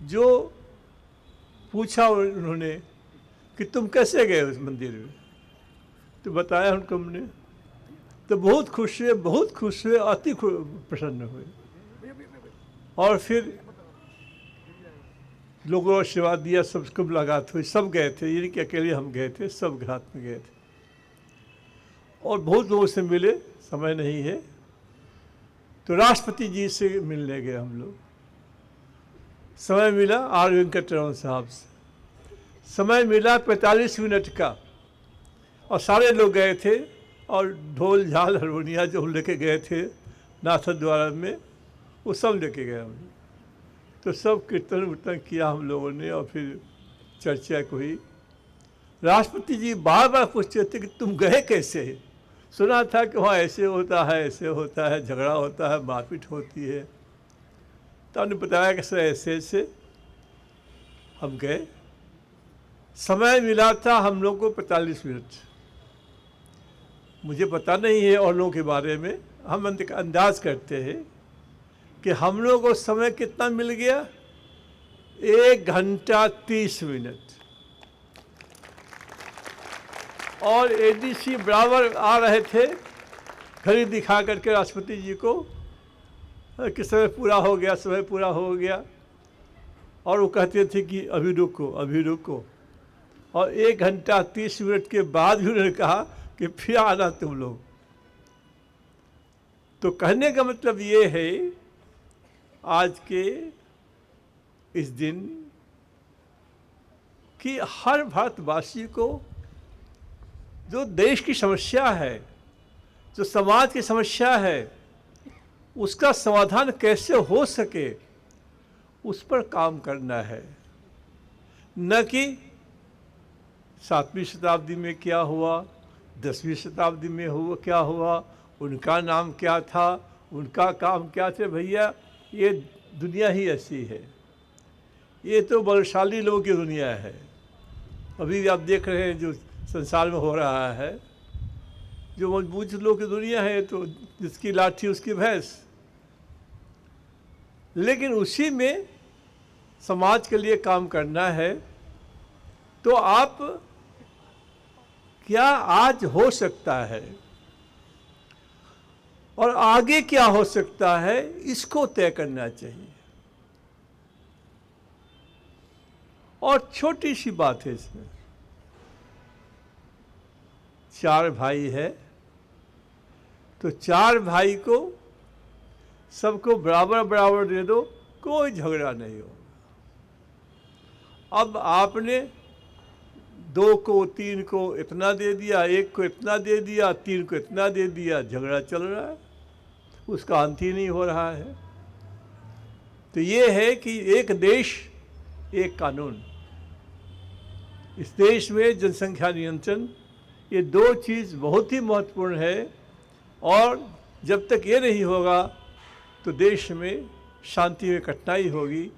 जो पूछा उन्होंने कि तुम कैसे गए उस मंदिर में, तो बताया उनको हमने, तो बहुत खुश हुए, बहुत खुश हुए, अति प्रसन्न हुए। और फिर लोगों ने आशीर्वाद दिया, सबको मुलाकात हुई, सब गए थे, ये नहीं कि अकेले हम गए थे, सब घाट में गए थे और बहुत लोगों से मिले। समय नहीं है तो राष्ट्रपति जी से मिलने गए हम लोग। समय मिला आर वेंकटरमण साहब से, समय मिला 45 मिनट का, और सारे लोग गए थे और ढोल झाल हारमोनिया जो लेके गए थे नाथद्वारा में, वो सब लेके गए हम लोग। तो सब कीर्तन उर्तन किया हम लोगों ने और फिर चर्चा हुई। राष्ट्रपति जी बार बार पूछते थे कि तुम गए कैसे? सुना था कि वहाँ ऐसे होता है, ऐसे होता है, झगड़ा होता है, मारपीट होती है। तो हमने बताया कि सर ऐसे ऐसे हम गए। समय मिला था हम लोग को 45 मिनट। मुझे पता नहीं है और लोगों के बारे में, हम अंदाज करते हैं कि हम लोगों को समय कितना मिल गया, 1 घंटा 30 मिनट। और एडीसी बराबर आ रहे थे घड़ी दिखा करके राष्ट्रपति जी को कि समय पूरा हो गया, समय पूरा हो गया, और वो कहते थे कि अभी रुको, अभी रुको। और 1 घंटा 30 मिनट के बाद भी उन्होंने कहा कि फिर आना तुम लोग। तो कहने का मतलब ये है आज के इस दिन कि हर भारतवासी को जो देश की समस्या है, जो समाज की समस्या है, उसका समाधान कैसे हो सके उस पर काम करना है। न कि 7वीं शताब्दी में क्या हुआ, 10वीं शताब्दी में हुआ क्या हुआ, उनका नाम क्या था, उनका काम क्या थे। भैया ये दुनिया ही ऐसी है, ये तो बलशाली लोगों की दुनिया है। अभी भी आप देख रहे हैं जो संसार में हो रहा है, जो मजबूत लोगों की दुनिया है, तो जिसकी लाठी उसकी भैंस। लेकिन उसी में समाज के लिए काम करना है। तो आप क्या आज हो सकता है और आगे क्या हो सकता है, इसको तय करना चाहिए। और छोटी सी बात है इसमें, 4 भाई है तो 4 भाई को सबको बराबर बराबर दे दो, कोई झगड़ा नहीं होगा। अब आपने 2 को 3 को इतना दे दिया, 1 को इतना दे दिया, 3 को इतना दे दिया, झगड़ा चल रहा है, उसका अंत ही नहीं हो रहा है। तो ये है कि एक देश एक कानून। इस देश में जनसंख्या नियंत्रण, ये 2 चीज़ बहुत ही महत्वपूर्ण है। और जब तक ये नहीं होगा तो देश में शांति में कठिनाई होगी।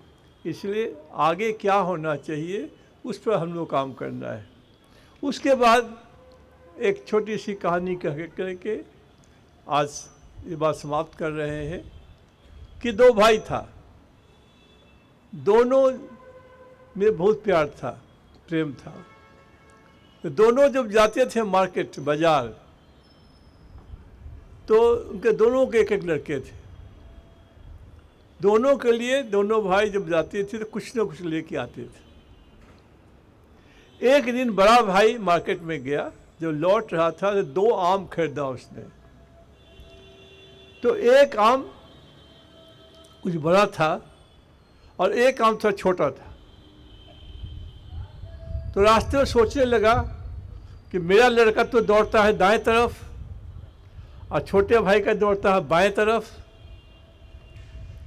इसलिए आगे क्या होना चाहिए उस पर हम लोग काम करना है। उसके बाद एक छोटी सी कहानी कह करके आज ये बात समाप्त कर रहे हैं कि 2 भाई था, दोनों में बहुत प्यार था, प्रेम था। तो दोनों जब जाते थे मार्केट, बाजार, तो उनके दोनों के एक लड़के थे। दोनों के लिए दोनों भाई जब जाते थे तो कुछ ना कुछ लेके आते थे। एक दिन बड़ा भाई मार्केट में गया, जब लौट रहा था तो 2 आम खरीदा उसने। तो एक आम कुछ बड़ा था और एक आम थोड़ा छोटा था। तो रास्ते में सोचने लगा कि मेरा लड़का तो दौड़ता है दाएं तरफ और छोटे भाई का दौड़ता है बाएं तरफ।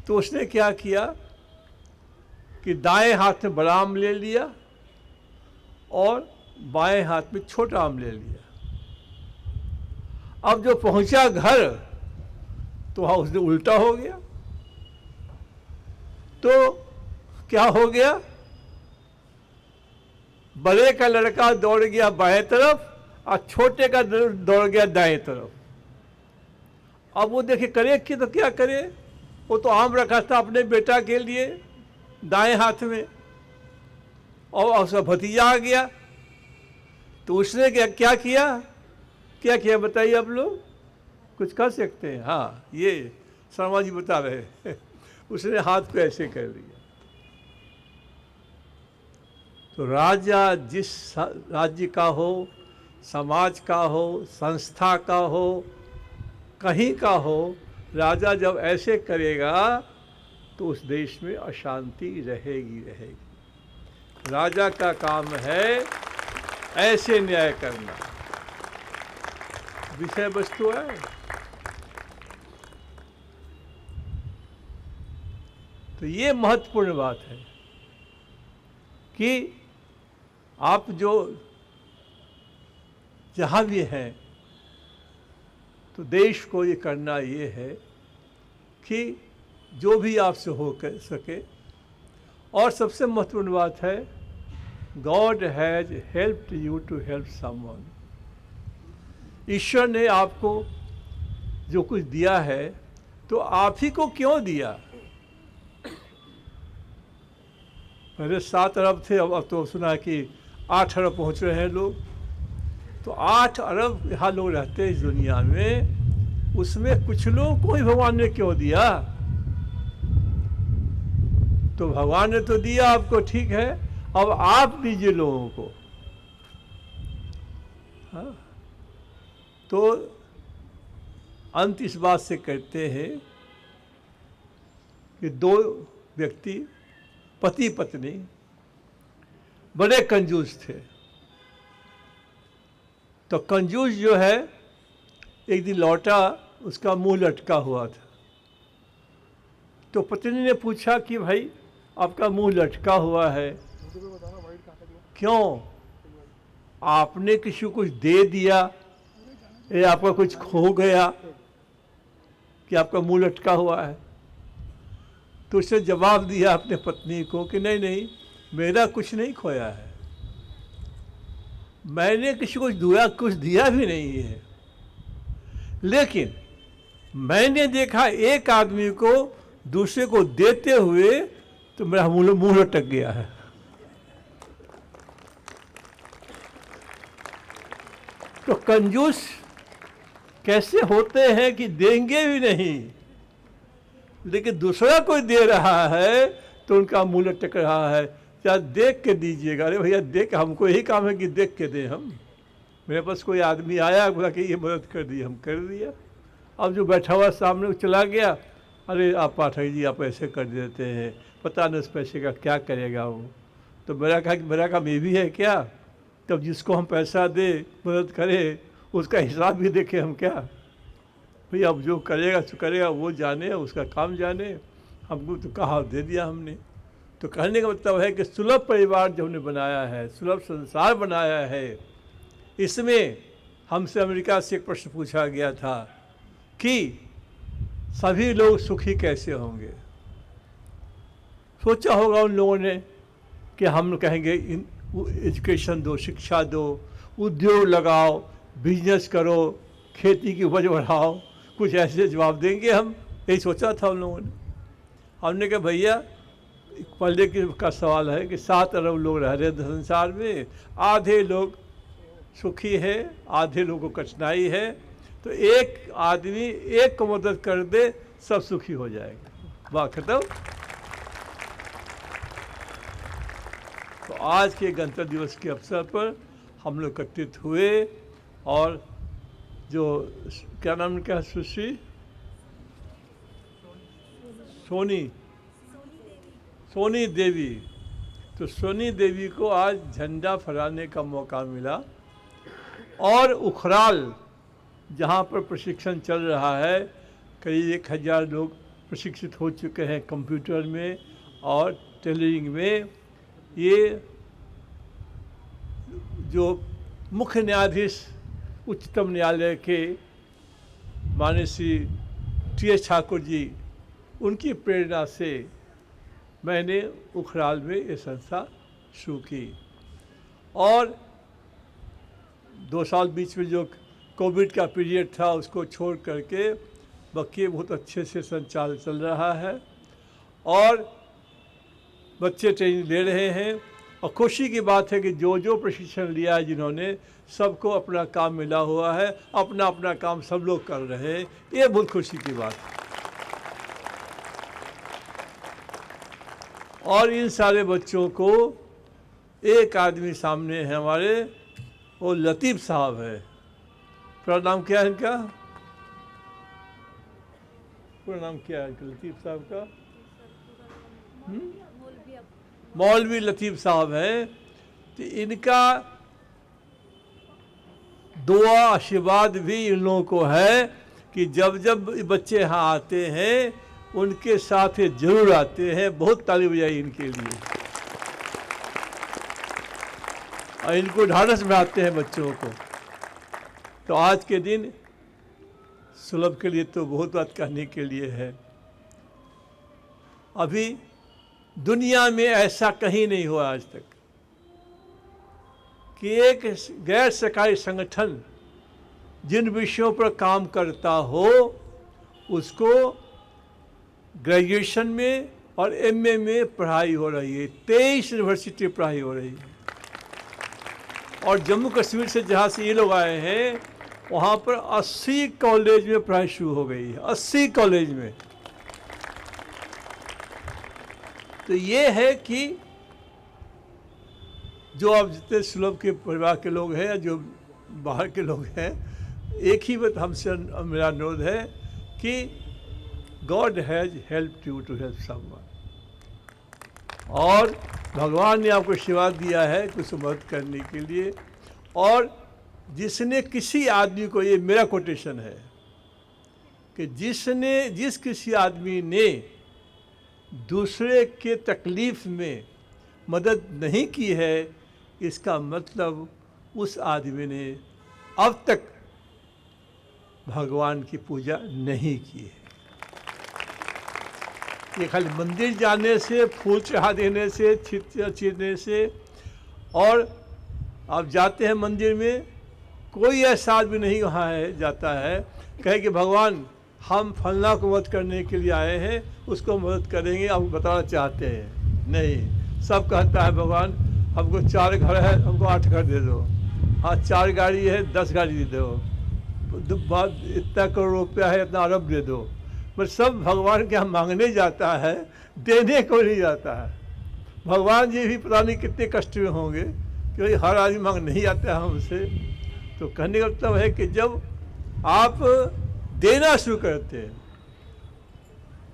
तो उसने क्या किया कि दाएं हाथ में बड़ा आम ले लिया और बाएं हाथ में छोटा आम ले लिया। अब जो पहुंचा घर तो वहाँ उसने उल्टा हो गया। तो क्या हो गया, बड़े का लड़का दौड़ गया बाएं तरफ और छोटे का दौड़ गया दाएं तरफ। अब वो देखे करे कि तो क्या करे, वो तो आम रखा था अपने बेटा के लिए दाएं हाथ में और उसका भतीजा आ गया। तो उसने क्या किया बताइए आप लोग, कुछ कर सकते हैं? हाँ, ये शर्मा जी बता रहे हैं। उसने हाथ को ऐसे कर दिया। तो राजा जिस राज्य का हो, समाज का हो, संस्था का हो, कहीं का हो, राजा जब ऐसे करेगा तो उस देश में अशांति रहेगी। राजा का काम है ऐसे न्याय करना। विषय वस्तु है। तो ये महत्वपूर्ण बात है कि आप जो जहाँ भी हैं तो देश को ये करना ये है कि जो भी आपसे हो कर सके। और सबसे महत्वपूर्ण बात है, God has helped you to help someone. ईश्वर ने आपको जो कुछ दिया है तो आप ही को क्यों दिया? पहले 7 अरब थे, अब तो सुना कि 8 अरब पहुंच रहे हैं लोग। तो 8 अरब यहाँ लोग रहते हैं इस दुनिया में, उसमें कुछ लोगों को ही भगवान ने क्यों दिया? तो भगवान ने तो दिया आपको, ठीक है, अब आप दीजिए लोगों को। हाँ? तो अंत इस बात से करते हैं कि 2 व्यक्ति पति पत्नी बड़े कंजूस थे। तो कंजूस जो है एक दिन लौटा, उसका मुंह लटका हुआ था। तो पत्नी ने पूछा कि भाई आपका मुंह लटका हुआ है क्यों? आपने किसी को कुछ दे दिया या आपका कुछ खो गया कि आपका मुंह लटका हुआ है? तो उसने जवाब दिया अपने पत्नी को कि नहीं, मेरा कुछ नहीं खोया है, मैंने किसी को कुछ दिया भी नहीं है, लेकिन मैंने देखा एक आदमी को दूसरे को देते हुए तो मेरा मुंह लटक गया है। तो कंजूस कैसे होते हैं कि देंगे भी नहीं, लेकिन दूसरा कोई दे रहा है तो उनका मुंह लटक रहा है। क्या देख के दीजिएगा? अरे भैया देख, हमको यही काम है कि देख के दें। हम मेरे पास कोई आदमी आया, बोला कि ये मदद कर दी, हम कर दिया। अब जो बैठा हुआ सामने वो चला गया, अरे आप पाठक जी आप ऐसे कर देते हैं, पता नहीं उस पैसे का क्या करेगा वो। तो मेरा काम ये भी है क्या? तब जिसको हम पैसा दे, मदद करे, उसका हिसाब भी देखें हम क्या? भैया अब जो करेगा वो जाने, उसका काम जाने, हमको तो कहा दे दिया हमने। तो कहने का मतलब है कि सुलभ परिवार जो हमने बनाया है, सुलभ संसार बनाया है, इसमें हमसे अमेरिका से एक प्रश्न पूछा गया था कि सभी लोग सुखी कैसे होंगे। सोचा होगा उन लोगों ने कि हम कहेंगे एजुकेशन दो, शिक्षा दो, उद्योग लगाओ, बिजनेस करो, खेती की उपज बढ़ाओ, कुछ ऐसे जवाब देंगे हम। यही सोचा था उन लोगों ने। हमने कहा भैया पहले का सवाल है कि 7 अरब लोग रह रहे हैं संसार में, आधे लोग सुखी है, आधे लोगों को कठिनाई है, तो एक आदमी एक को मदद कर दे, सब सुखी हो जाएगा। बात खत्म। तो आज के गणतंत्र दिवस के अवसर पर हम लोग एकत्रित हुए और जो क्या नाम क्या सुश्री सोनी देवी तो सोनी देवी को आज झंडा फहराने का मौका मिला और उखराल जहाँ पर प्रशिक्षण चल रहा है, करीब 1000 लोग प्रशिक्षित हो चुके हैं कंप्यूटर में और टेलरिंग में। ये जो मुख्य न्यायाधीश उच्चतम न्यायालय के माननीय श्री टी.एस. ठाकुर जी, उनकी प्रेरणा से मैंने उखराल में ये संस्था शुरू की और 2 साल बीच में जो कोविड का पीरियड था उसको छोड़ करके बाकी बहुत अच्छे से संचालन चल रहा है और बच्चे ट्रेनिंग ले रहे हैं। और खुशी की बात है कि जो जो प्रशिक्षण लिया है जिन्होंने, सबको अपना काम मिला हुआ है, अपना अपना काम सब लोग कर रहे हैं। ये बहुत खुशी की बात है। और इन सारे बच्चों को एक आदमी सामने है हमारे, वो लतीफ़ साहब है। पूरा नाम क्या है इनका? पूरा नाम क्या है लतीफ़ साहब का? मौलवी लतीफ़ साहब है। तो इनका दुआ आशीर्वाद भी इन लोगों को है कि जब जब बच्चे यहाँ आते हैं उनके साथ ये जरूर आते हैं। बहुत ताली बजाई इनके लिए। और इनको ढाढ़स बढ़ाते हैं बच्चों को। तो आज के दिन सुलभ के लिए तो बहुत बात कहने के लिए है। अभी दुनिया में ऐसा कहीं नहीं हुआ आज तक कि एक गैर सरकारी संगठन जिन विषयों पर काम करता हो उसको ग्रेजुएशन में और एमए में पढ़ाई हो रही है। 23 यूनिवर्सिटी पढ़ाई हो रही है। और जम्मू कश्मीर से जहाँ से ये लोग आए हैं वहाँ पर 80 कॉलेज में पढ़ाई शुरू हो गई है। 80 कॉलेज में। तो ये है कि जो आप जितने सुलभ के परिवार के लोग हैं या जो बाहर के लोग हैं, एक ही बात हमसे मेरा अनुरोध है कि God has helped you to help someone. और भगवान ने आपको आशीर्वाद दिया है कुछ मदद करने के लिए। और जिसने किसी आदमी को, ये मेरा कोटेशन है कि जिस किसी आदमी ने दूसरे के तकलीफ़ में मदद नहीं की है, इसका मतलब उस आदमी ने अब तक भगवान की पूजा नहीं की है। ये खाली मंदिर जाने से, फूल चढ़ा देने से, चीरने से, और आप जाते हैं मंदिर में, कोई ऐसा आदमी नहीं वहाँ है जाता है कहे कि भगवान हम फलना को मदद करने के लिए आए हैं, उसको मदद करेंगे, आप बताना चाहते हैं। नहीं, सब कहता है भगवान हमको 4 घर है, हमको 8 घर दे दो। हाँ, 4 गाड़ी है, 10 गाड़ी दे दो। इतना करोड़ रुपया है, इतना अरब दे दो। पर सब भगवान के यहाँ मांगने जाता है, देने को नहीं जाता है। भगवान जी भी पता नहीं कितने कष्ट में होंगे क्योंकि हर आदमी मांग नहीं आता है हमसे। तो कहने का मतलब है कि जब आप देना शुरू करते हैं,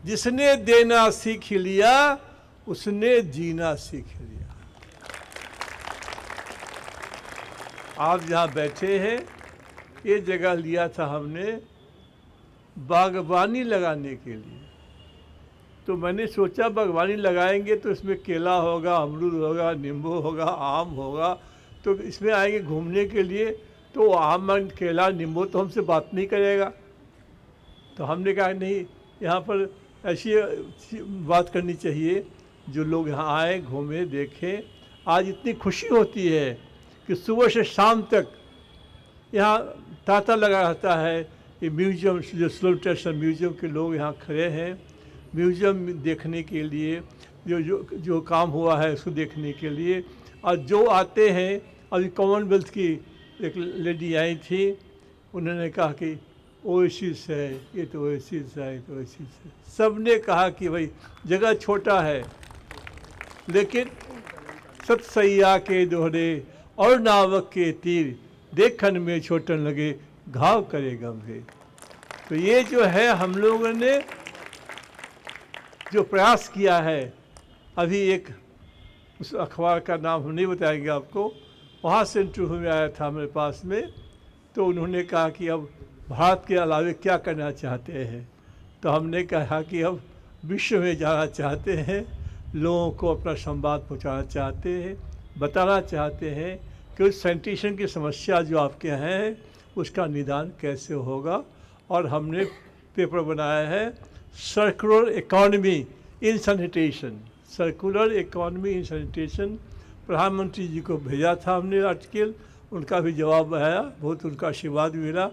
जिसने देना सीख लिया उसने जीना सीख लिया। आप जहाँ बैठे हैं, ये जगह लिया था हमने बागवानी लगाने के लिए। तो मैंने सोचा बागवानी लगाएंगे तो इसमें केला होगा, अमरूद होगा, नींबू होगा, आम होगा, तो इसमें आएंगे घूमने के लिए, तो आम, केला, नींबू तो हमसे बात नहीं करेगा। तो हमने कहा नहीं, यहाँ पर ऐसी बात करनी चाहिए जो लोग यहाँ आए, घूमे, देखें। आज इतनी खुशी होती है कि सुबह से शाम तक यहाँ तांता लगा रहता है। ये म्यूजियम, जो सुलभ ट्रेडिशनल म्यूजियम के लोग यहाँ खड़े हैं म्यूजियम देखने के लिए, जो काम हुआ है उसको देखने के लिए। और जो आते हैं, अभी कॉमनवेल्थ की एक लेडी आई थी, उन्होंने कहा कि ओएसिस है, ये तो ओएसिस है, ये तो ओएसिस है। सब ने कहा कि भाई जगह छोटा है, लेकिन सतसैया के दोहरे और नावक के तीर, देखन में छोटन लगे, घाव करे गंभीर। तो ये जो है हम लोगों ने जो प्रयास किया है, अभी एक उस अखबार का नाम हम नहीं बताएंगे आपको, वहाँ से इंटरव्यू में आया था मेरे पास में। तो उन्होंने कहा कि अब भारत के अलावे क्या करना चाहते हैं। तो हमने कहा कि अब विश्व में जाना चाहते हैं, लोगों को अपना संवाद पहुंचाना चाहते हैं, बताना चाहते हैं कि उस सैनिटेशन की समस्या जो आपके यहाँ है उसका निदान कैसे होगा। और हमने पेपर बनाया है circular economy in sanitation, circular economy in sanitation. प्रधानमंत्री जी को भेजा था हमने आर्टिकल, उनका भी जवाब आया, बहुत उनका आशीर्वाद मिला।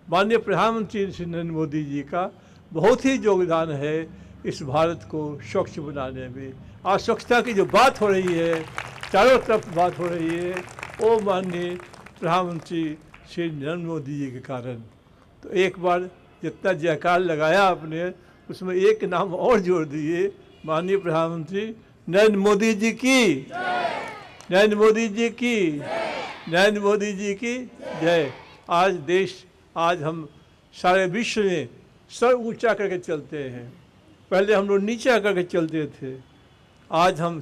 माननीय प्रधानमंत्री श्री नरेंद्र मोदी जी का बहुत ही योगदान है इस भारत को स्वच्छ बनाने में। आज स्वच्छता की जो बात हो रही है, चारों तरफ बात हो रही है, वो माननीय प्रधानमंत्री श्री नरेंद्र मोदी जी के कारण। तो एक बार जितना जयकार लगाया आपने, उसमें एक नाम और जोड़ दिए, माननीय प्रधानमंत्री नरेंद्र मोदी जी की, नरेंद्र मोदी जी की, नरेंद्र मोदी जी की जय। आज देश, आज हम सारे विश्व में सर ऊंचा करके चलते हैं। पहले हम लोग नीचा करके चलते थे, आज हम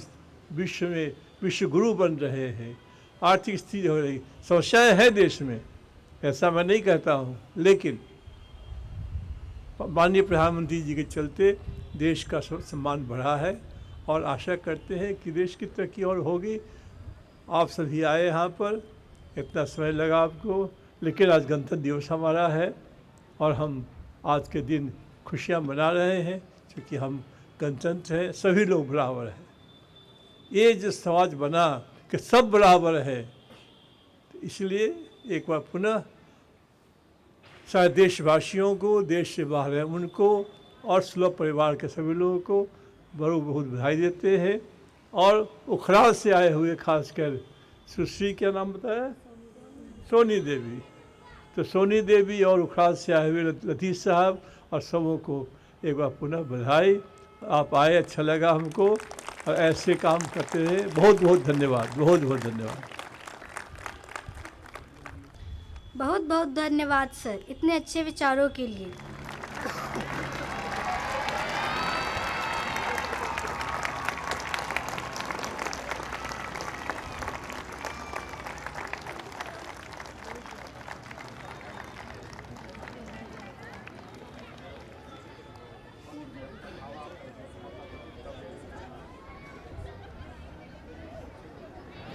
विश्व में विश्व गुरु बन रहे हैं। आर्थिक स्थिति हो रही, समस्याएं हैं देश में, ऐसा मैं नहीं कहता हूँ, लेकिन माननीय प्रधानमंत्री जी के चलते देश का सम्मान बढ़ा है और आशा करते हैं कि देश की तरक्की और होगी। आप सभी आए यहाँ पर, इतना समय लगा आपको, लेकिन आज गणतंत्र दिवस हमारा है और हम आज के दिन खुशियाँ मना रहे हैं क्योंकि हम गणतंत्र हैं, सभी लोग बराबर हैं। ये जो समाज बना कि सब बराबर है, तो इसलिए एक बार पुनः सारे देशवासियों को, देश से बाहर हैं उनको और सुलभ परिवार के सभी लोगों को बहुत बधाई देते हैं। और उखराल से आए हुए खासकर सुश्री, क्या नाम बताया, सोनी देवी, तो सोनी देवी और उखराल से आए हुए लतीफ़ साहब और सबों को एक बार पुनः बधाई। आप आए, अच्छा लगा हमको, और ऐसे काम करते रहे। बहुत बहुत धन्यवाद, बहुत बहुत धन्यवाद। बहुत बहुत धन्यवाद सर, इतने अच्छे विचारों के लिए।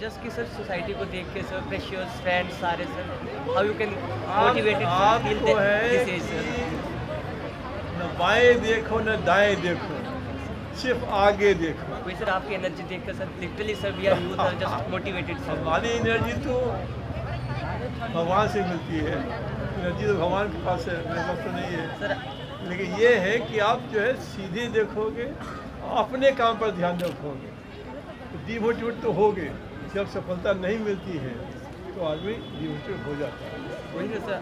जस्ट कि सर सोसाइटी को देख के सर, प्रेशियस फ्रेंड्स सारे sir, how you can motivated feel this age sir. न बाएं देखो न दाएं देखो, सिर्फ आगे देखो। वही सर आपकी एनर्जी देख कर sir, literally sir we are youth are just motivated sir. हमारी एनर्जी तो भगवान से मिलती है, एनर्जी तो भगवान के पास है, मेरे पास तो नहीं है सर। लेकिन ये है कि आप जो है सीधे देखोगे, अपने काम पर ध्यान रखोगे, डिमोटिवेट तो होगे। जब सफलता नहीं मिलती है तो आदमी डिमोटिवेट हो जाता है। वही ना सर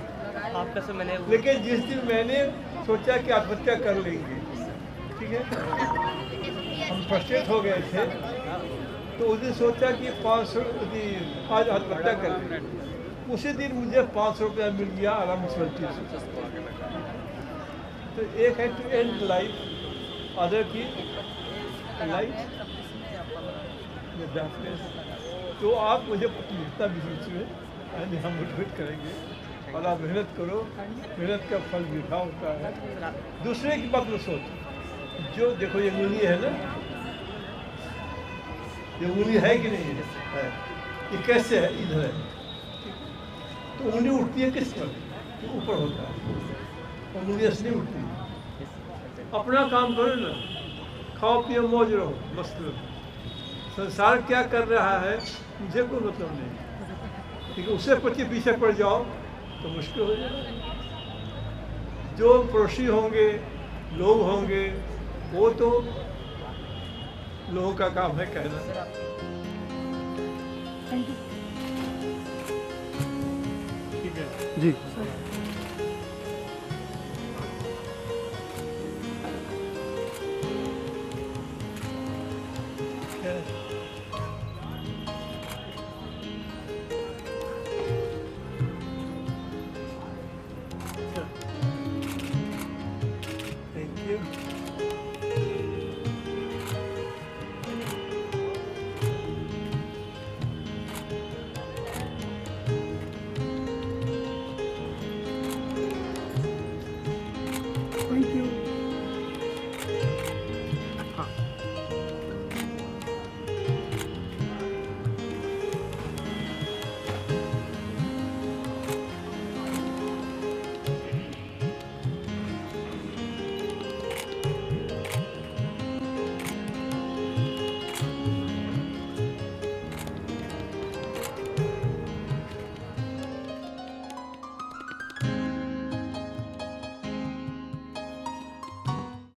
आपका सर मैंने, लेकिन जिस दिन मैंने सोचा कि आत्महत्या कर लेंगे, ठीक है, हम फ्रस्ट्रेट हो गए थे, तो उस दिन सोचा कि 500 आज आत्महत्या कर लेंगे। उसी दिन मुझे 500 रुपया मिल गया आराम से। तो एक है टू एंड लाइफ, अदर की लाइफ डार्कनेस। तो आप मुझे जितना भी सोचिए, हम मोटिवेट करेंगे और आप मेहनत करो, मेहनत का फल मीठा होता है। दूसरे की बात में सोचो, जो देखो ये उंगली है ना, ये उंगली है कि नहीं है, ये कैसे है, इधर है, तो उंगली उठती है किस पर, तो ऊपर होता है, उंगली ऐसे नहीं उठती है। अपना काम करो ना, खाओ पियो मौज रहो, मस्त रहो। संसार क्या कर रहा है मुझे कोई मतलब नहीं, लेकिन उससे पीछे पड़ जाओ तो मुश्किल हो जाएगा। जो पड़ोसी होंगे, लोग होंगे, वो तो लोगों का काम है कहना। ठीक है जी।